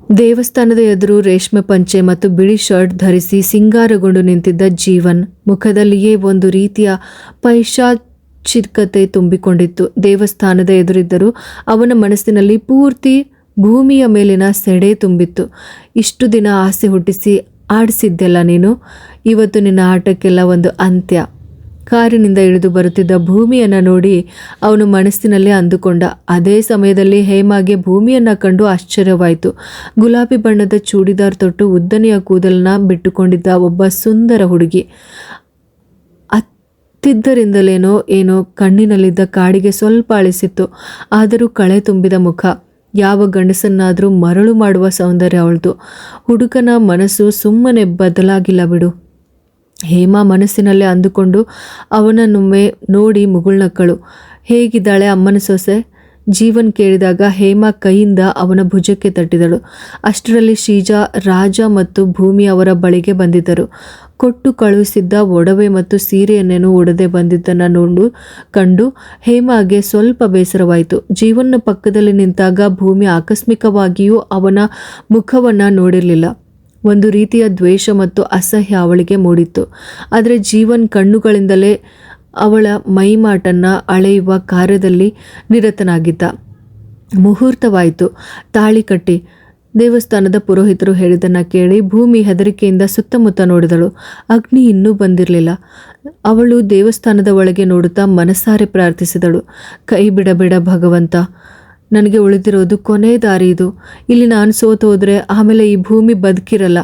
ದೇವಸ್ಥಾನದ ಎದುರು ರೇಷ್ಮೆ ಪಂಚೆ ಮತ್ತು ಬಿಳಿ ಶರ್ಟ್ ಧರಿಸಿ ಸಿಂಗಾರಗೊಂಡು ನಿಂತಿದ್ದ ಜೀವನ್ ಮುಖದಲ್ಲಿಯೇ ಒಂದು ರೀತಿಯ ಪೈಶಾಚಿಕತೆ ತುಂಬಿಕೊಂಡಿತ್ತು. ದೇವಸ್ಥಾನದ ಎದುರಿದ್ದರೂ ಅವನ ಮನಸ್ಸಿನಲ್ಲಿ ಪೂರ್ತಿ ಭೂಮಿಯ ಮೇಲಿನ ಸೆಡೆ ತುಂಬಿತ್ತು. ಇಷ್ಟು ದಿನ ಆಸೆ ಹುಟ್ಟಿಸಿ ಆಡಿಸಿದ್ದೆಲ್ಲ ನೀನು, ಇವತ್ತು ನಿನ್ನ ಆಟಕ್ಕೆಲ್ಲ ಒಂದು ಅಂತ್ಯ. ಕಾರಿನಿಂದ ಇಳಿದು ಬರುತ್ತಿದ್ದ ಭೂಮಿಯನ್ನು ನೋಡಿ ಅವನು ಮನಸ್ಸಿನಲ್ಲೇ ಅಂದುಕೊಂಡ. ಅದೇ ಸಮಯದಲ್ಲಿ ಹೇಮಾಗೆ ಭೂಮಿಯನ್ನು ಕಂಡು ಆಶ್ಚರ್ಯವಾಯಿತು. ಗುಲಾಬಿ ಬಣ್ಣದ ಚೂಡಿದಾರ್ ತೊಟ್ಟು ಉದ್ದನೆಯ ಕೂದಲನ್ನ ಬಿಟ್ಟುಕೊಂಡಿದ್ದ ಒಬ್ಬ ಸುಂದರ ಹುಡುಗಿ. ಅತ್ತಿದ್ದರಿಂದಲೇನೋ ಏನೋ ಕಣ್ಣಿನಲ್ಲಿದ್ದ ಕಾಡಿಗೆ ಸ್ವಲ್ಪ ಅಳಿಸಿತ್ತು. ಆದರೂ ಕಳೆ ತುಂಬಿದ ಮುಖ. ಯಾವ ಗಂಡಸನ್ನಾದರೂ ಮರಳು ಮಾಡುವ ಸೌಂದರ್ಯ ಅವಳದು. ಹುಡುಗನ ಮನಸ್ಸು ಸುಮ್ಮನೆ ಬದಲಾಗಿಲ್ಲ ಬಿಡು. ಹೇಮಾ ಮನಸ್ಸಿನಲ್ಲೇ ಅಂದುಕೊಂಡು ಅವನನ್ನೊಮ್ಮೆ ನೋಡಿ ಮುಗುಳ್ನಕ್ಕಳು. ಹೇಗಿದ್ದಾಳೆ ಅಮ್ಮನ ಸೊಸೆ? ಜೀವನ್ ಕೇಳಿದಾಗ ಹೇಮಾ ಕೈಯಿಂದ ಅವನ ಭುಜಕ್ಕೆ ತಟ್ಟಿದಳು. ಅಷ್ಟರಲ್ಲಿ ಶ್ರೀಜಾ, ರಾಜ ಮತ್ತು ಭೂಮಿ ಅವರ ಬಳಿಗೆ ಬಂದಿದ್ದರು. ಕೊಟ್ಟು ಕಳುಹಿಸಿದ್ದ ಒಡವೆ ಮತ್ತು ಸೀರೆಯನ್ನೇನು ಉಡದೆ ಬಂದಿದ್ದನ್ನು ಕಂಡು ಹೇಮಾಗೆ ಸ್ವಲ್ಪ ಬೇಸರವಾಯಿತು. ಜೀವನ್ನ ಪಕ್ಕದಲ್ಲಿ ನಿಂತಾಗ ಭೂಮಿ ಆಕಸ್ಮಿಕವಾಗಿಯೂ ಅವನ ಮುಖವನ್ನು ನೋಡಿರಲಿಲ್ಲ. ಒಂದು ರೀತಿಯ ದ್ವೇಷ ಮತ್ತು ಅಸಹ್ಯ ಅವಳಿಗೆ ಮೂಡಿತ್ತು. ಆದರೆ ಜೀವನ್ ಕಣ್ಣುಗಳಿಂದಲೇ ಅವಳ ಮೈಮಾಟನ್ನು ಅಳೆಯುವ ಕಾರ್ಯದಲ್ಲಿ ನಿರತನಾಗಿದ್ದ. ಮುಹೂರ್ತವಾಯಿತು. ತಾಳಿ ಕಟ್ಟಿ. ದೇವಸ್ಥಾನದ ಪುರೋಹಿತರು ಹೇಳಿದ್ದನ್ನು ಕೇಳಿ ಭೂಮಿ ಹೆದರಿಕೆಯಿಂದ ಸುತ್ತಮುತ್ತ ನೋಡಿದಳು. ಅಗ್ನಿ ಇನ್ನೂ ಬಂದಿರಲಿಲ್ಲ. ಅವಳು ದೇವಸ್ಥಾನದ ಒಳಗೆ ನೋಡುತ್ತಾ ಮನಸಾರೆ ಪ್ರಾರ್ಥಿಸಿದಳು. ಕೈ ಬಿಡಬೇಡ ಭಗವಂತ, ನನಗೆ ಉಳಿದಿರೋದು ಕೊನೆ ದಾರಿ ಇದು. ಇಲ್ಲಿ ನಾನು ಸೋತು ಹೋದರೆ ಆಮೇಲೆ ಈ ಭೂಮಿ ಬದುಕಿರಲ್ಲ.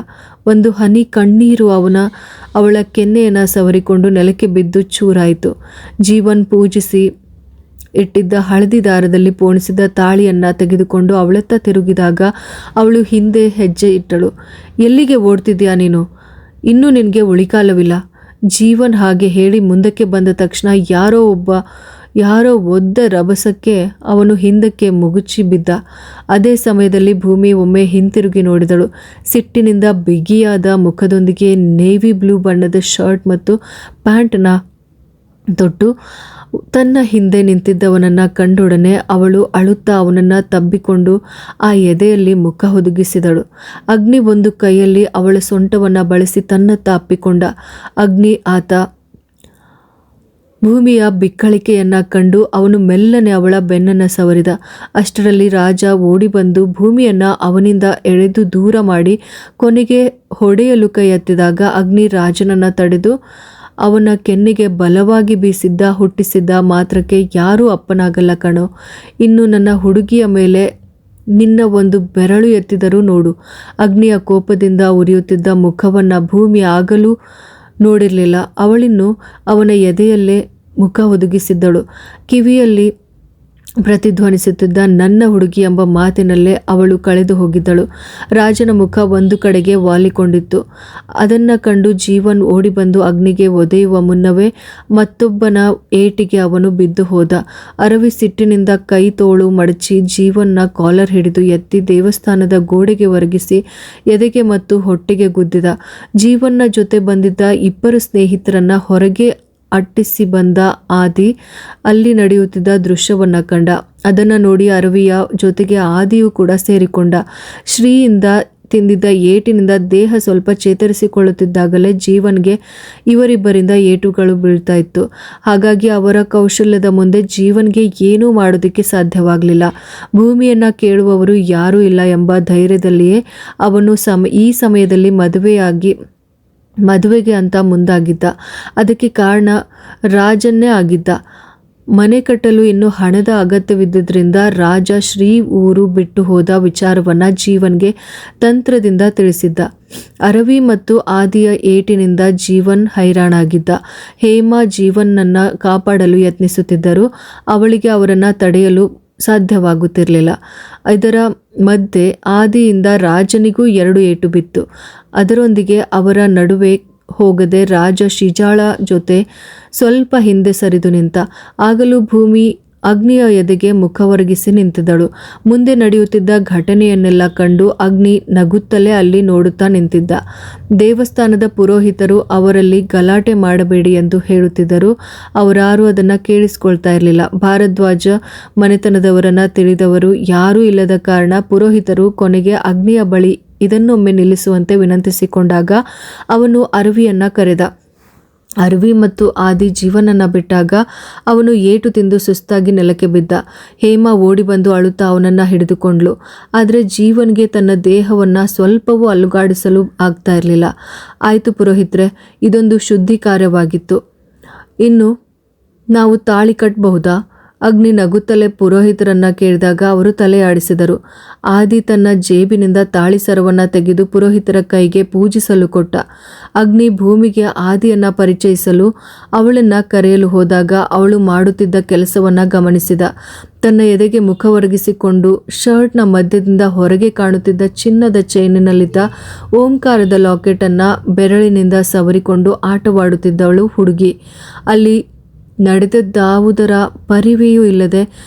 ಒಂದು ಹನಿ ಕಣ್ಣೀರು ಅವಳ ಕೆನ್ನೆಯನ್ನು ಸವರಿಕೊಂಡು ನೆಲಕ್ಕೆ ಬಿದ್ದು ಚೂರಾಯಿತು. ಜೀವನ್ ಪೂಜಿಸಿ ಇಟ್ಟಿದ್ದ ಹಳದಿ ದಾರದಲ್ಲಿ ಪೋಣಿಸಿದ ತಾಳಿಯನ್ನು ತೆಗೆದುಕೊಂಡು ಅವಳತ್ತ ತಿರುಗಿದಾಗ ಅವಳು ಹಿಂದೆ ಹೆಜ್ಜೆ ಇಟ್ಟಳು. ಎಲ್ಲಿಗೆ ಓಡ್ತಿದ್ಯಾ ನೀನು? ಇನ್ನೂ ನಿನಗೆ ಉಳಿಕಾಲವಿಲ್ಲ. ಜೀವನ್ ಹಾಗೆ ಹೇಳಿ ಮುಂದಕ್ಕೆ ಬಂದ ತಕ್ಷಣ ಯಾರೋ ಒದ್ದ ರಭಸಕ್ಕೆ ಅವನು ಹಿಂದಕ್ಕೆ ಮುಗುಚಿ ಬಿದ್ದ. ಅದೇ ಸಮಯದಲ್ಲಿ ಭೂಮಿ ಒಮ್ಮೆ ಹಿಂತಿರುಗಿ ನೋಡಿದಳು. ಸಿಟ್ಟಿನಿಂದ ಬಿಗಿಯಾದ ಮುಖದೊಂದಿಗೆ ನೇವಿ ಬ್ಲೂ ಬಣ್ಣದ ಶರ್ಟ್ ಮತ್ತು ಪ್ಯಾಂಟನ್ನ ತೊಟ್ಟು ತನ್ನ ಹಿಂದೆ ನಿಂತಿದ್ದವನನ್ನು ಕಂಡೊಡನೆ ಅವಳು ಅಳುತ್ತಾ ಅವನನ್ನು ತಬ್ಬಿಕೊಂಡು ಆ ಎದೆಯಲ್ಲಿ ಮುಖ ಹುದುಗಿಸಿದಳು. ಅಗ್ನಿ ಒಂದು ಕೈಯಲ್ಲಿ ಅವಳ ಸೊಂಟವನ್ನು ಬಳಸಿ ತನ್ನತ್ತ ಅಪ್ಪಿಕೊಂಡ. ಅಗ್ನಿ ಆತ ಭೂಮಿಯ ಬಿಕ್ಕಳಿಕೆಯನ್ನು ಕಂಡು ಅವನು ಮೆಲ್ಲನೆ ಅವಳ ಬೆನ್ನನ್ನು ಸವರಿದ. ಅಷ್ಟರಲ್ಲಿ ರಾಜ ಓಡಿ ಬಂದು ಭೂಮಿಯನ್ನು ಅವನಿಂದ ಎಳೆದು ದೂರ ಮಾಡಿ ಕೊನೆಗೆ ಹೊಡೆಯಲು ಕೈ ಎತ್ತಿದಾಗ ಅಗ್ನಿ ರಾಜನನ್ನು ತಡೆದು ಅವನ ಕೆನ್ನೆಗೆ ಬಲವಾಗಿ ಹುಟ್ಟಿಸಿದ್ದ ಮಾತ್ರಕ್ಕೆ ಯಾರೂ ಅಪ್ಪನಾಗಲ್ಲ ಕಣೋ. ಇನ್ನು ನನ್ನ ಹುಡುಗಿಯ ಮೇಲೆ ನಿನ್ನ ಒಂದು ಬೆರಳು ಎತ್ತಿದರೂ ನೋಡು. ಅಗ್ನಿಯ ಕೋಪದಿಂದ ಉರಿಯುತ್ತಿದ್ದ ಮುಖವನ್ನು ಭೂಮಿ ಆಗಲೂ ನೋಡಿರಲಿಲ್ಲ. ಅವಳಿನ್ನು ಅವನ ಎದೆಯಲ್ಲೇ ಮುಖ ಒದಗಿಸಿದ್ದಳು. ಕಿವಿಯಲ್ಲಿ ಪ್ರತಿಧ್ವನಿಸುತ್ತಿದ್ದ ನನ್ನ ಹುಡುಗಿ ಎಂಬ ಮಾತಿನಲ್ಲೇ ಅವಳು ಕಳೆದು ಹೋಗಿದ್ದಳು. ರಾಜನ ಮುಖ ಒಂದು ಕಡೆಗೆ ವಾಲಿಕೊಂಡಿತ್ತು. ಅದನ್ನು ಕಂಡು ಜೀವನ್ ಓಡಿ ಬಂದು ಅಗ್ನಿಗೆ ಒದೆಯುವ ಮುನ್ನವೇ ಮತ್ತೊಬ್ಬನ ಏಟಿಗೆ ಅವನು ಬಿದ್ದು ಹೋದ. ಅರವಿ ಸಿಟ್ಟಿನಿಂದ ಕೈ ತೋಳು ಮಡಚಿ ಜೀವನ್ನ ಕಾಲರ್ ಹಿಡಿದು ಎತ್ತಿ ದೇವಸ್ಥಾನದ ಗೋಡೆಗೆ ಒರಗಿಸಿ ಎದೆಗೆ ಮತ್ತು ಹೊಟ್ಟೆಗೆ ಗುದ್ದಿದ. ಜೀವನ್ನ ಜೊತೆ ಬಂದಿದ್ದ ಇಬ್ಬರು ಸ್ನೇಹಿತರನ್ನ ಹೊರಗೆ ಅಟ್ಟಿಸಿ ಬಂದ ಆದಿ ಅಲ್ಲಿ ನಡೆಯುತ್ತಿದ್ದ ದೃಶ್ಯವನ್ನು ಕಂಡ. ಅದನ್ನು ನೋಡಿ ಅರವಿಯ ಜೊತೆಗೆ ಆದಿಯೂ ಕೂಡ ಸೇರಿಕೊಂಡ. ಶ್ರೀಯಿಂದ ತಿಂದಿದ್ದ ಏಟಿನಿಂದ ದೇಹ ಸ್ವಲ್ಪ ಚೇತರಿಸಿಕೊಳ್ಳುತ್ತಿದ್ದಾಗಲೇ ಜೀವನ್ಗೆ ಇವರಿಬ್ಬರಿಂದ ಏಟುಗಳು ಬೀಳ್ತಾ ಇತ್ತು. ಹಾಗಾಗಿ ಅವರ ಕೌಶಲ್ಯದ ಮುಂದೆ ಜೀವನ್ಗೆ ಏನೂ ಮಾಡೋದಕ್ಕೆ ಸಾಧ್ಯವಾಗಲಿಲ್ಲ. ಭೂಮಿಯನ್ನು ಕೇಳುವವರು ಯಾರೂ ಇಲ್ಲ ಎಂಬ ಧೈರ್ಯದಲ್ಲಿಯೇ ಅವನು ಈ ಸಮಯದಲ್ಲಿ ಮದುವೆಗೆ ಅಂತ ಮುಂದಾಗಿದ್ದ. ಅದಕ್ಕೆ ಕಾರಣ ರಾಜನ್ನೇ ಆಗಿದ್ದ. ಮನೆ ಕಟ್ಟಲು ಇನ್ನು ಹಣದ ಅಗತ್ಯವಿದ್ದರಿಂದ ರಾಜ ಶ್ರೀ ಊರು ಬಿಟ್ಟು ಹೋದ ವಿಚಾರವನ್ನು ಜೀವನ್ಗೆ ತಂತ್ರದಿಂದ ತಿಳಿಸಿದ್ದ. ಅರವಿ ಮತ್ತು ಆದಿಯ ಏಟಿನಿಂದ ಜೀವನ್ ಹೈರಾಣಾಗಿದ್ದ. ಹೇಮಾ ಜೀವನನ್ನು ಕಾಪಾಡಲು ಯತ್ನಿಸುತ್ತಿದ್ದರೂ ಅವಳಿಗೆ ಅವರನ್ನು ತಡೆಯಲು ಸಾಧ್ಯವಾಗುತ್ತಿರಲಿಲ್ಲ. ಇದರ ಮಧ್ಯೆ ಆದಿಯಿಂದ ರಾಜನಿಗೂ 2 ಏಟು ಬಿತ್ತು. ಅದರೊಂದಿಗೆ ಅವರ ನಡುವೆ ಹೋಗದೆ ರಾಜ ಶ್ರೀಜಾಳ ಜೊತೆ ಸ್ವಲ್ಪ ಹಿಂದೆ ಸರಿದು ನಿಂತ. ಆಗಲೂ ಭೂಮಿ ಅಗ್ನಿಯ ಎದೆಗೆ ಮುಖವೊರಗಿಸಿ ನಿಂತಿದ್ದಳು. ಮುಂದೆ ನಡೆಯುತ್ತಿದ್ದ ಘಟನೆಯನ್ನೆಲ್ಲ ಕಂಡು ಅಗ್ನಿ ನಗುತ್ತಲೇ ಅಲ್ಲಿ ನೋಡುತ್ತಾ ನಿಂತಿದ್ದ. ದೇವಸ್ಥಾನದ ಪುರೋಹಿತರು ಅವರಲ್ಲಿ ಗಲಾಟೆ ಮಾಡಬೇಡಿ ಎಂದು ಹೇಳುತ್ತಿದ್ದರು. ಅವರಾರೂ ಅದನ್ನು ಕೇಳಿಸ್ಕೊಳ್ತಾ ಇರಲಿಲ್ಲ. ಭಾರದ್ವಾಜ ಮನೆತನದವರನ್ನ ತಿಳಿದವರು ಯಾರೂ ಇಲ್ಲದ ಕಾರಣ ಪುರೋಹಿತರು ಕೊನೆಗೆ ಅಗ್ನಿಯ ಬಳಿ ಇದನ್ನೊಮ್ಮೆ ನಿಲ್ಲಿಸುವಂತೆ ವಿನಂತಿಸಿಕೊಂಡಾಗ ಅವನು ಅರವಿಯನ್ನ ಕರೆದ. ಅರವಿ ಮತ್ತು ಆದಿ ಜೀವನನ್ನ ಬಿಟ್ಟಾಗ ಅವನು ಏಟು ತಿಂದು ಸುಸ್ತಾಗಿ ನೆಲಕ್ಕೆ ಬಿದ್ದ. ಹೇಮ ಓಡಿ ಬಂದು ಅಳುತ್ತಾ ಅವನನ್ನ ಹಿಡಿದುಕೊಂಡ್ಲು. ಆದರೆ ಜೀವನ್ಗೆ ತನ್ನ ದೇಹವನ್ನ ಸ್ವಲ್ಪವೂ ಅಲುಗಾಡಿಸಲು ಆಗ್ತಾ ಇರಲಿಲ್ಲ. ಆಯಿತು ಪುರೋಹಿತ್ರೆ, ಇದೊಂದು ಶುದ್ಧಿ ಕಾರ್ಯವಾಗಿತ್ತು. ಇನ್ನು ನಾವು ತಾಳಿ ಕಟ್ಟಬಹುದಾ? ಅಗ್ನಿ ನಗುತ್ತಲೇ ಪುರೋಹಿತರನ್ನ ಕೇಳಿದಾಗ ಅವರು ತಲೆ ಆಡಿಸಿದರು. ಆದಿ ತನ್ನ ಜೇಬಿನಿಂದ ತಾಳಿ ಸರವನ್ನ ತೆಗೆದು ಪುರೋಹಿತರ ಕೈಗೆ ಪೂಜಿಸಲು ಕೊಟ್ಟ. ಅಗ್ನಿ ಭೂಮಿಗೆ ಆದಿಯನ್ನ ಪರಿಚಯಿಸಲು ಅವಳನ್ನ ಕರೆಯಲು ಹೋದಾಗ ಅವಳು ಮಾಡುತ್ತಿದ್ದ ಕೆಲಸವನ್ನ ಗಮನಿಸಿದ. ತನ್ನ ಎದೆಗೆ ಮುಖವೊರಗಿಸಿಕೊಂಡು ಶರ್ಟ್ನ ಮಧ್ಯದಿಂದ ಹೊರಗೆ ಕಾಣುತ್ತಿದ್ದ ಚಿನ್ನದ ಚೈನಿನಲ್ಲಿದ್ದ ಓಂಕಾರದ ಲಾಕೆಟನ್ನು ಬೆರಳಿನಿಂದ ಸವರಿಕೊಂಡು ಆಟವಾಡುತ್ತಿದ್ದವಳು ಹುಡುಗಿ. ಅಲ್ಲಿ ನಡೆದದ್ದಾವುದರ ಪರಿವೆಯೂ ಇಲ್ಲದೆ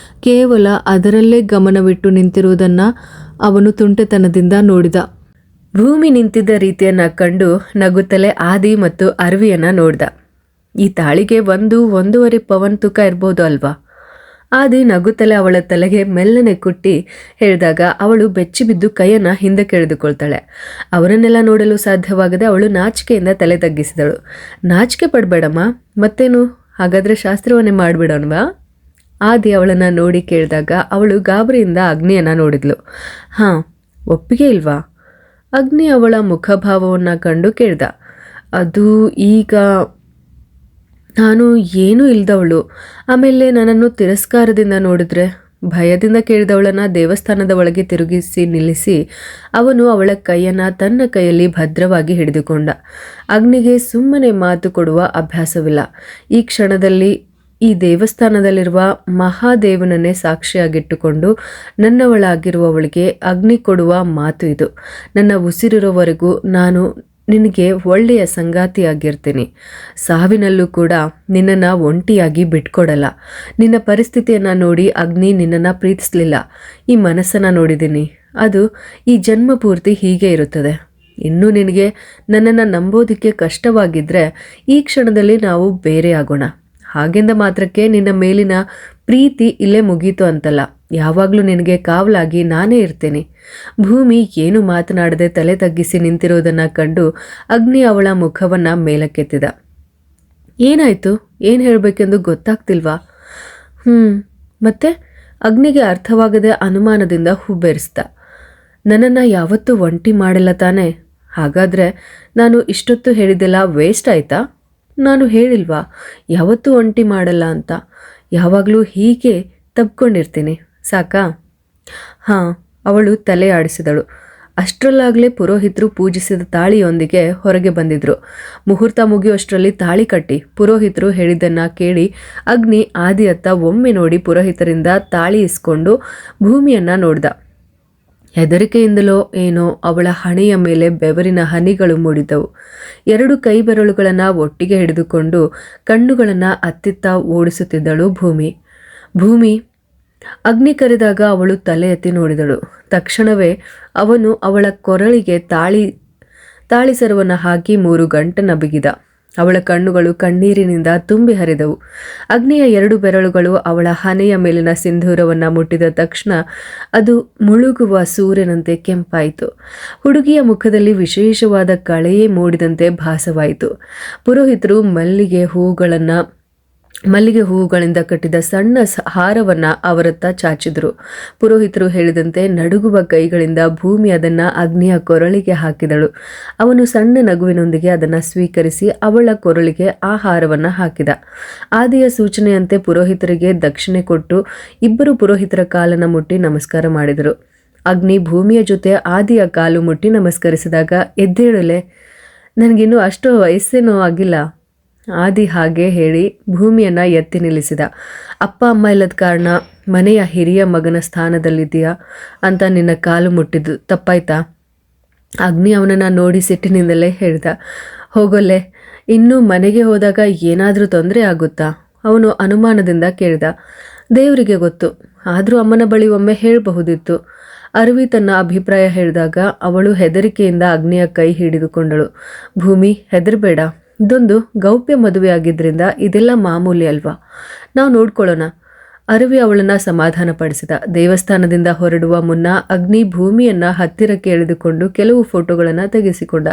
ಕೇವಲ ಅದರಲ್ಲೇ ಗಮನವಿಟ್ಟು ನಿಂತಿರುವುದನ್ನು ಅವನು ತುಂಟೆತನದಿಂದ ನೋಡಿದ. ಭೂಮಿ ನಿಂತಿದ್ದ ರೀತಿಯನ್ನ ಕಂಡು ನಗುತ್ತಲೇ ಆದಿ ಮತ್ತು ಅರವಿಯನ್ನ ನೋಡ್ದ. ಈ ತಾಳಿಗೆ 1-1.5 ಪವನ್ ತೂಕ ಇರ್ಬೋದು ಅಲ್ವಾ? ಆದಿ ನಗುತ್ತಲೇ ಅವಳ ತಲೆಗೆ ಮೆಲ್ಲನೆ ಕುಟ್ಟಿ ಹೇಳಿದಾಗ ಅವಳು ಬೆಚ್ಚಿಬಿದ್ದು ಕೈಯನ್ನ ಹಿಂದೆ ಕೆಳೆದುಕೊಳ್ತಾಳೆ. ಅವರನ್ನೆಲ್ಲ ನೋಡಲು ಸಾಧ್ಯವಾಗದೆ ಅವಳು ನಾಚಿಕೆಯಿಂದ ತಲೆ ತಗ್ಗಿಸಿದಳು. ನಾಚಿಕೆ ಪಡಬೇಡಮ್ಮ, ಮತ್ತೇನು, ಹಾಗಾದರೆ ಶಾಸ್ತ್ರವನ್ನೇ ಮಾಡಿಬಿಡೋಣವಾ? ಆದಿ ಅವಳನ್ನು ನೋಡಿ ಕೇಳಿದಾಗ ಅವಳು ಗಾಬರಿಯಿಂದ ಅಗ್ನಿಯನ್ನು ನೋಡಿದ್ಲು. ಹಾಂ, ಒಪ್ಪಿಗೆ ಇಲ್ವಾ? ಅಗ್ನಿ ಅವಳ ಮುಖಭಾವವನ್ನು ಕಂಡು ಕೇಳ್ದ. ಅದು ಈಗ ನಾನು ಏನೂ ಇಲ್ದವಳು, ಆಮೇಲೆ ನನ್ನನ್ನು ತಿರಸ್ಕಾರದಿಂದ ನೋಡಿದ್ರೆ. ಭಯದಿಂದ ಕೇಳಿದವಳನ್ನ ದೇವಸ್ಥಾನದ ಒಳಗೆ ತಿರುಗಿಸಿ ನಿಲ್ಲಿಸಿ ಅವನು ಅವಳ ಕೈಯನ್ನು ತನ್ನ ಕೈಯಲ್ಲಿ ಭದ್ರವಾಗಿ ಹಿಡಿದುಕೊಂಡ. ಅಗ್ನಿಗೆ ಸುಮ್ಮನೆ ಮಾತು ಕೊಡುವ ಅಭ್ಯಾಸವಿಲ್ಲ. ಈ ಕ್ಷಣದಲ್ಲಿ ಈ ದೇವಸ್ಥಾನದಲ್ಲಿರುವ ಮಹಾದೇವನನ್ನೇ ಸಾಕ್ಷಿಯಾಗಿಟ್ಟುಕೊಂಡು ನನ್ನವಳಾಗಿರುವವಳಿಗೆ ಅಗ್ನಿ ಕೊಡುವ ಮಾತು ಇದು. ನನ್ನ ಉಸಿರಿರೋವರೆಗೂ ನಾನು ನಿನಗೆ ಒಳ್ಳೆಯ ಸಂಗಾತಿಯಾಗಿರ್ತೀನಿ. ಸಾವಿನಲ್ಲೂ ಕೂಡ ನಿನ್ನನ್ನು ಒಂಟಿಯಾಗಿ ಬಿಟ್ಕೊಡಲ್ಲ. ನಿನ್ನ ಪರಿಸ್ಥಿತಿಯನ್ನು ನೋಡಿ ಅಗ್ನಿ ನಿನ್ನನ್ನು ಪ್ರೀತಿಸಲಿಲ್ಲ. ಈ ಮನಸ್ಸನ್ನು ನೋಡಿದ್ದೀನಿ, ಅದು ಈ ಜನ್ಮ ಪೂರ್ತಿ ಹೀಗೆ ಇರುತ್ತದೆ. ಇನ್ನೂ ನಿನಗೆ ನನ್ನನ್ನು ನಂಬೋದಕ್ಕೆ ಕಷ್ಟವಾಗಿದ್ದರೆ ಈ ಕ್ಷಣದಲ್ಲಿ ನಾವು ಬೇರೆ ಆಗೋಣ. ಹಾಗೆಂದ ಮಾತ್ರಕ್ಕೆ ನಿನ್ನ ಮೇಲಿನ ಪ್ರೀತಿ ಇಲ್ಲೇ ಮುಗೀತು ಅಂತಲ್ಲ. ಯಾವಾಗಲೂ ನಿನಗೆ ಕಾವಲಾಗಿ ನಾನೇ ಇರ್ತೇನೆ. ಭೂಮಿ ಏನು ಮಾತನಾಡದೆ ತಲೆ ತಗ್ಗಿಸಿ ನಿಂತಿರೋದನ್ನು ಕಂಡು ಅಗ್ನಿ ಅವಳ ಮುಖವನ್ನು ಮೇಲಕ್ಕೆತ್ತಿದ. ಏನಾಯಿತು? ಏನು ಹೇಳಬೇಕೆಂದು ಗೊತ್ತಾಗ್ತಿಲ್ವಾ? ಮತ್ತೆ ಅಗ್ನಿಗೆ ಅರ್ಥವಾಗದೆ ಅನುಮಾನದಿಂದ ಹುಬ್ಬೇರಿಸ್ದ. ನನ್ನನ್ನು ಯಾವತ್ತೂ ಒಂಟಿ ಮಾಡಲ್ಲ ತಾನೆ? ಹಾಗಾದರೆ ನಾನು ಇಷ್ಟೊತ್ತು ಹೇಳಿದ್ದೆಲ್ಲ ವೇಸ್ಟ್ ಆಯಿತಾ? ನಾನು ಹೇಳಿಲ್ವಾ ಯಾವತ್ತೂ ಒಂಟಿ ಮಾಡಲ್ಲ ಅಂತ? ಯಾವಾಗಲೂ ಹೀಗೆ ತಬ್ಕೊಂಡಿರ್ತೀನಿ, ಸಾಕಾ? ಹಾಂ, ಅವಳು ತಲೆ ಆಡಿಸಿದಳು. ಅಷ್ಟರಲ್ಲಾಗಲೇ ಪುರೋಹಿತರು ಪೂಜಿಸಿದ ತಾಳಿಯೊಂದಿಗೆ ಹೊರಗೆ ಬಂದಿದ್ರು. ಮುಹೂರ್ತ ಮುಗಿಯುವಷ್ಟರಲ್ಲಿ ತಾಳಿ ಕಟ್ಟಿ ಪುರೋಹಿತರು ಹೇಳಿದ್ದನ್ನು ಕೇಳಿ ಅಗ್ನಿ ಆದಿಯತ್ತ ಒಮ್ಮೆ ನೋಡಿ ಪುರೋಹಿತರಿಂದ ತಾಳಿ ಇಸ್ಕೊಂಡು ಭೂಮಿಯನ್ನು ನೋಡ್ದ. ಹೆದರಿಕೆಯಿಂದಲೋ ಏನೋ ಅವಳ ಹಣೆಯ ಮೇಲೆ ಬೆವರಿನ ಹನಿಗಳು ಮೂಡಿದವು. 2 ಕೈ ಬೆರಳುಗಳನ್ನು ಒಟ್ಟಿಗೆ ಹಿಡಿದುಕೊಂಡು ಕಣ್ಣುಗಳನ್ನು ಅತ್ತಿತ್ತ ಓಡಿಸುತ್ತಿದ್ದಳು ಭೂಮಿ. ಅಗ್ನಿ ಕರೆದಾಗ ಅವಳು ತಲೆ ಎತ್ತಿ ನೋಡಿದಳು. ತಕ್ಷಣವೇ ಅವನು ಅವಳ ಕೊರಳಿಗೆ ತಾಳಿ ಸರವನ್ನು ಹಾಕಿ 3 ಗಂಟನ ಬಿಗಿದ. ಅವಳ ಕಣ್ಣುಗಳು ಕಣ್ಣೀರಿನಿಂದ ತುಂಬಿ ಹರಿದವು. ಅಗ್ನಿಯ 2 ಬೆರಳುಗಳು ಅವಳ ಹಣೆಯ ಮೇಲಿನ ಸಿಂಧೂರವನ್ನು ಮುಟ್ಟಿದ ತಕ್ಷಣ ಅದು ಮುಳುಗುವ ಸೂರ್ಯನಂತೆ ಕೆಂಪಾಯಿತು. ಹುಡುಗಿಯ ಮುಖದಲ್ಲಿ ವಿಶೇಷವಾದ ಕಳೆಯೇ ಮೂಡಿದಂತೆ ಭಾಸವಾಯಿತು. ಪುರೋಹಿತರು ಮಲ್ಲಿಗೆ ಹೂವುಗಳಿಂದ ಕಟ್ಟಿದ ಸಣ್ಣ ಹಾರವನ್ನು ಅವರತ್ತ ಚಾಚಿದರು. ಪುರೋಹಿತರು ಹೇಳಿದಂತೆ ನಡುಗುವ ಕೈಗಳಿಂದ ಭೂಮಿ ಅದನ್ನು ಅಗ್ನಿಯ ಕೊರಳಿಗೆ ಹಾಕಿದಳು. ಅವನು ಸಣ್ಣ ನಗುವಿನೊಂದಿಗೆ ಅದನ್ನು ಸ್ವೀಕರಿಸಿ ಅವಳ ಕೊರಳಿಗೆ ಆ ಹಾರವನ್ನು ಹಾಕಿದ. ಆದಿಯ ಸೂಚನೆಯಂತೆ ಪುರೋಹಿತರಿಗೆ ದಕ್ಷಿಣೆ ಕೊಟ್ಟು ಇಬ್ಬರು ಪುರೋಹಿತರ ಕಾಲನ್ನು ಮುಟ್ಟಿ ನಮಸ್ಕಾರ ಮಾಡಿದರು. ಅಗ್ನಿ ಭೂಮಿಯ ಜೊತೆ ಆದಿಯ ಕಾಲು ಮುಟ್ಟಿ ನಮಸ್ಕರಿಸಿದಾಗ, ಎದ್ದೇಳಲೆ, ನನಗಿನ್ನೂ ಅಷ್ಟು ವಯಸ್ಸೇನೂ ಆಗಿಲ್ಲ. ಆದಿ ಹಾಗೆ ಹೇಳಿ ಭೂಮಿಯನ್ನು ಎತ್ತಿ ನಿಲ್ಲಿಸಿದ. ಅಪ್ಪ ಅಮ್ಮ ಇಲ್ಲದ ಕಾರಣ ಮನೆಯ ಹಿರಿಯ ಮಗನ ಸ್ಥಾನದಲ್ಲಿದ್ದೀಯಾ ಅಂತ ನಿನ್ನ ಕಾಲು ಮುಟ್ಟಿದ್ದು ತಪ್ಪಾಯ್ತಾ? ಅಗ್ನಿ ಅವನನ್ನು ನೋಡಿ ಸಿಟ್ಟಿನಿಂದಲೇ ಹೇಳ್ದ. ಹೋಗೊಲ್ಲೆ, ಇನ್ನೂ ಮನೆಗೆ ಹೋದಾಗ ಏನಾದರೂ ತೊಂದರೆ ಆಗುತ್ತಾ? ಅವನು ಅನುಮಾನದಿಂದ ಕೇಳಿದ. ದೇವರಿಗೆ ಗೊತ್ತು. ಆದರೂ ಅಮ್ಮನ ಬಳಿ ಒಮ್ಮೆ ಹೇಳಬಹುದಿತ್ತು. ಅರವಿ ತನ್ನ ಅಭಿಪ್ರಾಯ ಹೇಳಿದಾಗ ಅವಳು ಹೆದರಿಕೆಯಿಂದ ಅಗ್ನಿಯ ಕೈ ಹಿಡಿದುಕೊಂಡಳು. ಭೂಮಿ, ಹೆದರಬೇಡ. ಇದೊಂದು ಗೌಪ್ಯ ಮದುವೆ ಆಗಿದ್ರಿಂದ ಇದೆಲ್ಲ ಮಾಮೂಲಿ ಅಲ್ವಾ, ನಾವು ನೋಡ್ಕೊಳ್ಳೋಣ. ಅರವಿ ಅವಳನ್ನ ಸಮಾಧಾನಪಡಿಸಿದ. ದೇವಸ್ಥಾನದಿಂದ ಹೊರಡುವ ಮುನ್ನ ಅಗ್ನಿ ಭೂಮಿಯನ್ನ ಹತ್ತಿರಕ್ಕೆ ಎಳೆದುಕೊಂಡು ಕೆಲವು ಫೋಟೋಗಳನ್ನು ತೆಗೆಸಿಕೊಂಡ.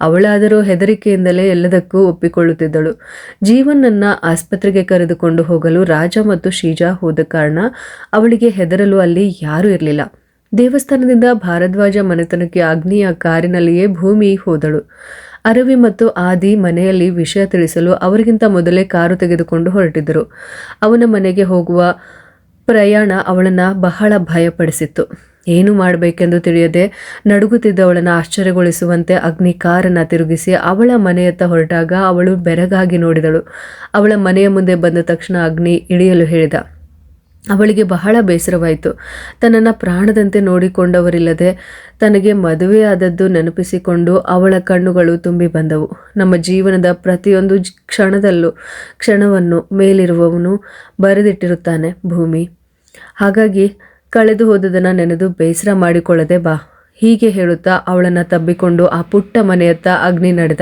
ಅವಳಾದರೂ ಹೆದರಿಕೆಯಿಂದಲೇ ಎಲ್ಲದಕ್ಕೂ ಒಪ್ಪಿಕೊಳ್ಳುತ್ತಿದ್ದಳು. ಜೀವನನ್ನ ಆಸ್ಪತ್ರೆಗೆ ಕರೆದುಕೊಂಡು ಹೋಗಲು ರಾಜ ಮತ್ತು ಶೀಜಾ ಹೋದ ಕಾರಣ ಅವಳಿಗೆ ಹೆದರಲು ಅಲ್ಲಿ ಯಾರೂ ಇರಲಿಲ್ಲ. ದೇವಸ್ಥಾನದಿಂದ ಭಾರದ್ವಾಜ ಮನೆತನಕ್ಕೆ ಅಗ್ನಿಯ ಕಾರಿನಲ್ಲಿಯೇ ಭೂಮಿ ಹೋದಳು. ಅರವಿ ಮತ್ತು ಆದಿ ಮನೆಯಲ್ಲಿ ವಿಷಯ ತಿಳಿಸಲು ಅವರಿಗಿಂತ ಮೊದಲೇ ಕಾರು ತೆಗೆದುಕೊಂಡು ಹೊರಟಿದ್ದರು. ಅವನ ಮನೆಗೆ ಹೋಗುವ ಪ್ರಯಾಣ ಅವಳನ್ನು ಬಹಳ ಭಯಪಡಿಸಿತ್ತು. ಏನು ಮಾಡಬೇಕೆಂದು ತಿಳಿಯದೆ ನಡುಗುತ್ತಿದ್ದವಳನ್ನು ಆಶ್ಚರ್ಯಗೊಳಿಸುವಂತೆ ಅಗ್ನಿ ಕಾರನ್ನು ತಿರುಗಿಸಿ ಅವಳ ಮನೆಯತ್ತ ಹೊರಟಾಗ ಅವಳು ಬೆರಗಾಗಿ ನೋಡಿದಳು. ಅವಳ ಮನೆಯ ಮುಂದೆ ಬಂದ ತಕ್ಷಣ ಅಗ್ನಿ ಇಳಿಯಲು ಹೇಳಿದ. ಅವಳಿಗೆ ಬಹಳ ಬೇಸರವಾಯಿತು. ತನ್ನನ್ನು ಪ್ರಾಣದಂತೆ ನೋಡಿಕೊಂಡವರಿಲ್ಲದೆ ತನಗೆ ಮದುವೆಯಾದದ್ದು ನೆನಪಿಸಿಕೊಂಡು ಅವಳ ಕಣ್ಣುಗಳು ತುಂಬಿ ಬಂದವು. ನಮ್ಮ ಜೀವನದ ಪ್ರತಿಯೊಂದು ಕ್ಷಣವನ್ನು ಮೇಲಿರುವವನು ಬರೆದಿಟ್ಟಿರುತ್ತಾನೆ ಭೂಮಿ. ಹಾಗಾಗಿ ಕಳೆದು ಹೋದದನ್ನು ನೆನೆದು ಬೇಸರ ಮಾಡಿಕೊಳ್ಳದೆ ಬಾ. ಹೀಗೆ ಹೇಳುತ್ತಾ ಅವಳನ್ನು ತಬ್ಬಿಕೊಂಡು ಆ ಪುಟ್ಟ ಮನೆಯತ್ತ ಅಗ್ನಿ ನಡೆದ.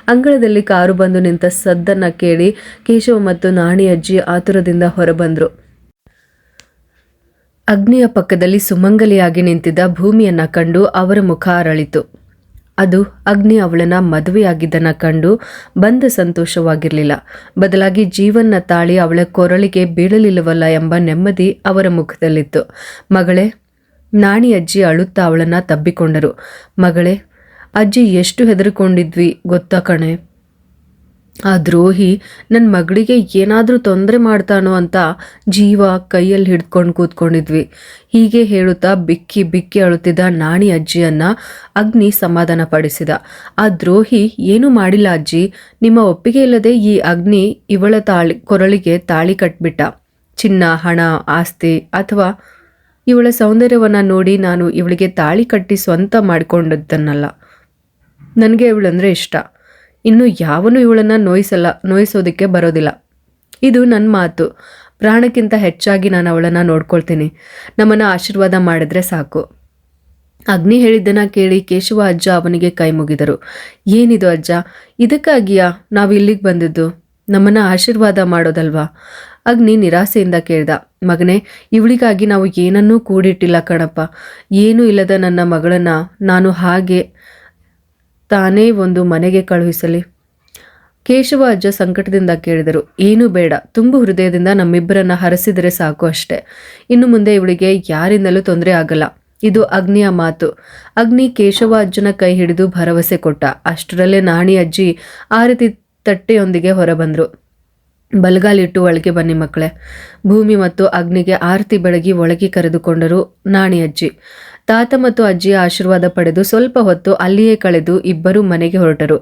ಅಂಗಳದಲ್ಲಿ ಕಾರು ಬಂದು ನಿಂತ ಸದ್ದನ್ನು ಕೇಳಿ ಕೇಶವ ಮತ್ತು ನಾಣಿ ಅಜ್ಜಿ ಆತುರದಿಂದ ಹೊರಬಂದರು. ಅಗ್ನಿಯ ಪಕ್ಕದಲ್ಲಿ ಸುಮಂಗಲಿಯಾಗಿ ನಿಂತಿದ್ದ ಭೂಮಿಯನ್ನ ಕಂಡು ಅವರ ಮುಖ ಅರಳಿತು. ಅದು ಅಗ್ನಿ ಅವಳನ್ನ ಮದುವೆಯಾಗಿದ್ದನ್ನ ಕಂಡು ಬಂದ ಸಂತೋಷವಾಗಿರಲಿಲ್ಲ. ಬದಲಾಗಿ ಜೀವನ ತಾಳಿ ಅವಳ ಕೊರಳಿಗೆ ಬೀಳಲಿಲ್ಲವಲ್ಲ ಎಂಬ ನೆಮ್ಮದಿ ಅವರ ಮುಖದಲ್ಲಿತ್ತು. ಮಗಳೇ, ನಾಣಿ ಅಜ್ಜಿ ಅಳುತ್ತಾ ಅವಳನ್ನ ತಬ್ಬಿಕೊಂಡರು. ಮಗಳೇ, ಅಜ್ಜಿ ಎಷ್ಟು ಹೆದರಿಕೊಂಡಿದ್ವಿ ಗೊತ್ತಾ ಕಣೆ. ಆ ದ್ರೋಹಿ ನನ್ನ ಮಗಳಿಗೆ ಏನಾದರೂ ತೊಂದರೆ ಮಾಡ್ತಾನೋ ಅಂತ ಜೀವ ಕೈಯಲ್ಲಿ ಹಿಡ್ಕೊಂಡು ಕೂತ್ಕೊಂಡಿದ್ವಿ. ಹೀಗೆ ಹೇಳುತ್ತಾ ಬಿಕ್ಕಿ ಬಿಕ್ಕಿ ಅಳುತ್ತಿದ್ದ ನಾಣಿ ಅಜ್ಜಿಯನ್ನ ಅಗ್ನಿ ಸಮಾಧಾನ ಪಡಿಸಿದ. ಆ ದ್ರೋಹಿ ಏನೂ ಮಾಡಿಲ್ಲ ಅಜ್ಜಿ. ನಿಮ್ಮ ಒಪ್ಪಿಗೆ ಇಲ್ಲದೆ ಈ ಅಗ್ನಿ ಇವಳ ಕೊರಳಿಗೆ ತಾಳಿ ಕಟ್ಬಿಟ್ಟ. ಚಿನ್ನ, ಹಣ, ಆಸ್ತಿ ಅಥವಾ ಇವಳ ಸೌಂದರ್ಯವನ್ನು ನೋಡಿ ನಾನು ಇವಳಿಗೆ ತಾಳಿ ಕಟ್ಟಿ ಸ್ವಂತ ಮಾಡಿಕೊಂಡದ್ದನ್ನಲ್ಲ. ನನಗೆ ಇವಳಂದ್ರೆ ಇಷ್ಟ. ಇನ್ನು ಯಾವನು ಇವಳನ್ನು ನೋಯಿಸೋದಕ್ಕೆ ಬರೋದಿಲ್ಲ. ಇದು ನನ್ನ ಮಾತು. ಪ್ರಾಣಕ್ಕಿಂತ ಹೆಚ್ಚಾಗಿ ನಾನು ಅವಳನ್ನು ನೋಡ್ಕೊಳ್ತೀನಿ. ನಮ್ಮನ್ನು ಆಶೀರ್ವಾದ ಮಾಡಿದ್ರೆ ಸಾಕು. ಅಗ್ನಿ ಹೇಳಿದ್ದನ್ನ ಕೇಳಿ ಕೇಶವ ಅಜ್ಜ ಅವನಿಗೆ ಕೈ ಮುಗಿದರು. ಏನಿದು ಅಜ್ಜ, ಇದಕ್ಕಾಗಿಯಾ ನಾವು ಇಲ್ಲಿಗೆ ಬಂದಿದ್ದು? ನಮ್ಮನ್ನು ಆಶೀರ್ವಾದ ಮಾಡೋದಲ್ವಾ? ಅಗ್ನಿ ನಿರಾಸೆಯಿಂದ ಕೇಳ್ದ. ಮಗನೇ, ಇವಳಿಗಾಗಿ ನಾವು ಏನನ್ನೂ ಕೂಡಿಟ್ಟಿಲ್ಲ ಕಣಪ್ಪ. ಏನೂ ಇಲ್ಲದ ನನ್ನ ಮಗಳನ್ನ ನಾನು ಹಾಗೆ ತಾನೇ ಒಂದು ಮನೆಗೆ ಕಳುಹಿಸಲಿ? ಕೇಶವ ಅಜ್ಜ ಸಂಕಟದಿಂದ ಕೇಳಿದರು. ಏನೂ ಬೇಡ, ತುಂಬು ಹೃದಯದಿಂದ ನಮ್ಮಿಬ್ಬರನ್ನ ಹರಸಿದರೆ ಸಾಕು ಅಷ್ಟೆ. ಇನ್ನು ಮುಂದೆ ಇವಳಿಗೆ ಯಾರಿಂದಲೂ ತೊಂದರೆ ಆಗಲ್ಲ. ಇದು ಅಗ್ನಿಯ ಮಾತು. ಅಗ್ನಿ ಕೇಶವ ಅಜ್ಜನ ಕೈ ಹಿಡಿದು ಭರವಸೆ ಕೊಟ್ಟ. ಅಷ್ಟರಲ್ಲೇ ನಾಣಿ ಅಜ್ಜಿ ಆರತಿ ತಟ್ಟೆಯೊಂದಿಗೆ ಹೊರಬಂದರು. ಬಲಗಾಲಿಟ್ಟು ಒಳಗೆ ಬನ್ನಿ ಮಕ್ಕಳೇ. ಭೂಮಿ ಮತ್ತು ಅಗ್ನಿಗೆ ಆರತಿ ಬೆಳಗಿ ಒಳಗೆ ಕರೆದುಕೊಂಡರು ನಾಣಿ ಅಜ್ಜಿ. ತಾತ ಮತ್ತು ಅಜ್ಜಿಯ ಆಶೀರ್ವಾದ ಪಡೆದು ಸ್ವಲ್ಪ ಹೊತ್ತು ಅಲ್ಲಿಯೇ ಕಳೆದು ಇಬ್ಬರು ಮನೆಗೆ ಹೊರಟರು.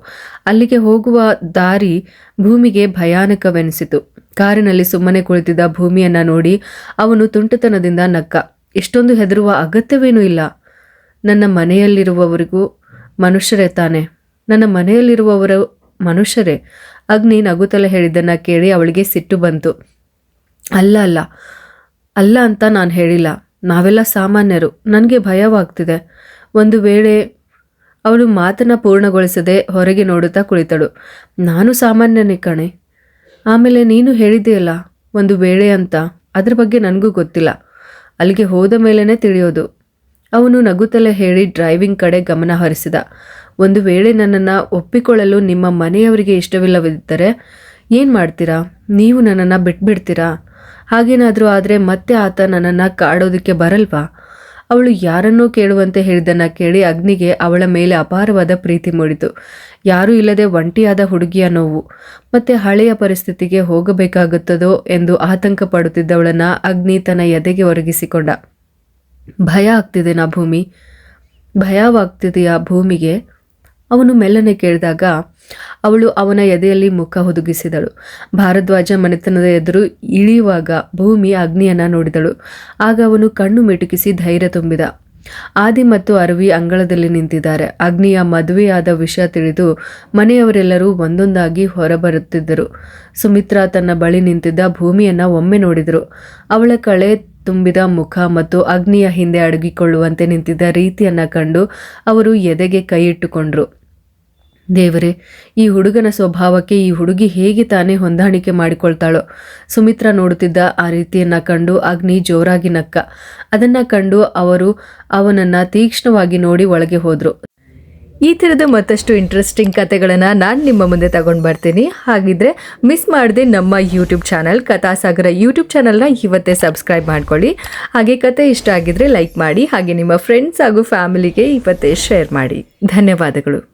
ಅಲ್ಲಿಗೆ ಹೋಗುವ ದಾರಿ ಭೂಮಿಗೆ ಭಯಾನಕವೆನಿಸಿತು. ಕಾರಿನಲ್ಲಿ ಸುಮ್ಮನೆ ಕುಳಿತಿದ್ದ ಭೂಮಿಯನ್ನ ನೋಡಿ ಅವನು ತುಂಟತನದಿಂದ ನಕ್ಕ. ಇಷ್ಟೊಂದು ಹೆದರುವ ಅಗತ್ಯವೇನೂ ಇಲ್ಲ. ನನ್ನ ಮನೆಯಲ್ಲಿರುವವರಿಗೂ ಮನುಷ್ಯರೇ ತಾನೆ. ನನ್ನ ಮನೆಯಲ್ಲಿರುವವರು ಮನುಷ್ಯರೇ. ಅಗ್ನಿ ನಗುತ್ತಲೇ ಹೇಳಿದ್ದನ್ನು ಕೇಳಿ ಅವಳಿಗೆ ಸಿಟ್ಟು ಬಂತು. ಅಲ್ಲ ಅಲ್ಲ ಅಲ್ಲ ಅಂತ ನಾನು ಹೇಳಿಲ್ಲ. ನಾವೆಲ್ಲ ಸಾಮಾನ್ಯರು. ನನಗೆ ಭಯವಾಗ್ತಿದೆ. ಒಂದು ವೇಳೆ ಅವಳು ಮಾತನ್ನು ಪೂರ್ಣಗೊಳಿಸದೆ ಹೊರಗೆ ನೋಡುತ್ತಾ ಕುಳಿತಳು. ನಾನು ಸಾಮಾನ್ಯನೇ ಕಣೆ. ಆಮೇಲೆ ನೀನು ಹೇಳಿದೆಯಲ್ಲ ಒಂದು ವೇಳೆ ಅಂತ, ಅದ್ರ ಬಗ್ಗೆ ನನಗೂ ಗೊತ್ತಿಲ್ಲ. ಅಲ್ಲಿಗೆ ಹೋದ ಮೇಲೇ ತಿಳಿಯೋದು. ಅವನು ನಗುತ್ತಲೇ ಹೇಳಿ ಡ್ರೈವಿಂಗ್ ಕಡೆ ಗಮನ ಹರಿಸಿದ. ಒಂದು ವೇಳೆ ನನ್ನನ್ನು ಒಪ್ಪಿಕೊಳ್ಳಲು ನಿಮ್ಮ ಮನೆಯವರಿಗೆ ಇಷ್ಟವಿಲ್ಲವಿದ್ದರೆ ಏನು ಮಾಡ್ತೀರಾ? ನೀವು ನನ್ನನ್ನು ಬಿಟ್ಬಿಡ್ತೀರಾ? ಹಾಗೇನಾದರೂ ಆದರೆ ಮತ್ತೆ ಆತ ನನ್ನನ್ನು ಕಾಡೋದಕ್ಕೆ ಬರಲ್ವಾ? ಅವಳು ಯಾರನ್ನೋ ಕೇಳುವಂತೆ ಹೇಳಿದ್ದನ್ನು ಕೇಳಿ ಅಗ್ನಿಗೆ ಅವಳ ಮೇಲೆ ಅಪಾರವಾದ ಪ್ರೀತಿ ಮೂಡಿತು. ಯಾರೂ ಇಲ್ಲದೆ ಒಂಟಿಯಾದ ಹುಡುಗಿಯ ನೋವು ಮತ್ತೆ ಹಳೆಯ ಪರಿಸ್ಥಿತಿಗೆ ಹೋಗಬೇಕಾಗುತ್ತದೋ ಎಂದು ಆತಂಕ ಪಡುತ್ತಿದ್ದವಳನ್ನು ಅಗ್ನಿ ತನ್ನ ಎದೆಗೆ ಒರಗಿಸಿಕೊಂಡ. ಭಯ ಆಗ್ತಿದೆನಾ ಭೂಮಿ? ಭಯವಾಗ್ತಿದೆಯಾ ಭೂಮಿಗೆ? ಅವನು ಮೆಲ್ಲನೆ ಕೇಳಿದಾಗ ಅವಳು ಅವನ ಎದೆಯಲ್ಲಿ ಮುಖ ಹುದುಗಿಸಿದಳು. ಭಾರದ್ವಾಜ ಮನೆತನದ ಎದುರು ಇಳಿಯುವಾಗ ಭೂಮಿ ಅಗ್ನಿಯನ್ನ ನೋಡಿದಳು. ಆಗ ಅವನು ಕಣ್ಣು ಮಿಟುಕಿಸಿ ಧೈರ್ಯ ತುಂಬಿದ. ಆದಿ ಮತ್ತು ಅರವಿ ಅಂಗಳದಲ್ಲಿ ನಿಂತಿದ್ದಾರೆ. ಅಗ್ನಿಯ ಮದುವೆಯಾದ ವಿಷಯ ತಿಳಿದು ಮನೆಯವರೆಲ್ಲರೂ ಒಂದೊಂದಾಗಿ ಹೊರಬರುತ್ತಿದ್ದರು. ಸುಮಿತ್ರಾ ತನ್ನ ಬಳಿ ನಿಂತಿದ್ದ ಭೂಮಿಯನ್ನ ಒಮ್ಮೆ ನೋಡಿದರು. ಅವಳ ಕಳೆ ತುಂಬಿದ ಮುಖ ಮತ್ತು ಅಗ್ನಿಯ ಹಿಂದೆ ಅಡಗಿಕೊಳ್ಳುವಂತೆ ನಿಂತಿದ್ದ ರೀತಿಯನ್ನ ಕಂಡು ಅವರು ಎದೆಗೆ ಕೈ ಇಟ್ಟುಕೊಂಡ್ರು. ದೇವರೇ, ಈ ಹುಡುಗನ ಸ್ವಭಾವಕ್ಕೆ ಈ ಹುಡುಗಿ ಹೇಗೆ ತಾನೇ ಹೊಂದಾಣಿಕೆ ಮಾಡಿಕೊಳ್ತಾಳೋ. ಸುಮಿತ್ರಾ ನೋಡುತ್ತಿದ್ದ ಆ ರೀತಿಯನ್ನ ಕಂಡು ಅಗ್ನಿ ಜೋರಾಗಿ ನಕ್ಕ. ಅದನ್ನ ಕಂಡು ಅವರು ಅವನನ್ನ ತೀಕ್ಷ್ಣವಾಗಿ ನೋಡಿ ಒಳಗೆ ಹೋದ್ರು. ಈ ಥರದ ಮತ್ತಷ್ಟು ಇಂಟ್ರೆಸ್ಟಿಂಗ್ ಕತೆಗಳನ್ನು ನಾನು ನಿಮ್ಮ ಮುಂದೆ ತಗೊಂಡು ಬರ್ತೀನಿ. ಹಾಗಿದ್ರೆ ಮಿಸ್ ಮಾಡದೆ ನಮ್ಮ ಯೂಟ್ಯೂಬ್ ಚಾನಲ್ ಕಥಾಸಾಗರ ಯೂಟ್ಯೂಬ್ ಚಾನಲ್ನ ಇವತ್ತೇ ಸಬ್ಸ್ಕ್ರೈಬ್ ಮಾಡ್ಕೊಳ್ಳಿ. ಹಾಗೆ ಕತೆ ಇಷ್ಟ ಆಗಿದ್ರೆ ಲೈಕ್ ಮಾಡಿ. ಹಾಗೆ ನಿಮ್ಮ ಫ್ರೆಂಡ್ಸ್ ಹಾಗೂ ಫ್ಯಾಮಿಲಿಗೆ ಇವತ್ತೇ ಶೇರ್ ಮಾಡಿ. ಧನ್ಯವಾದಗಳು.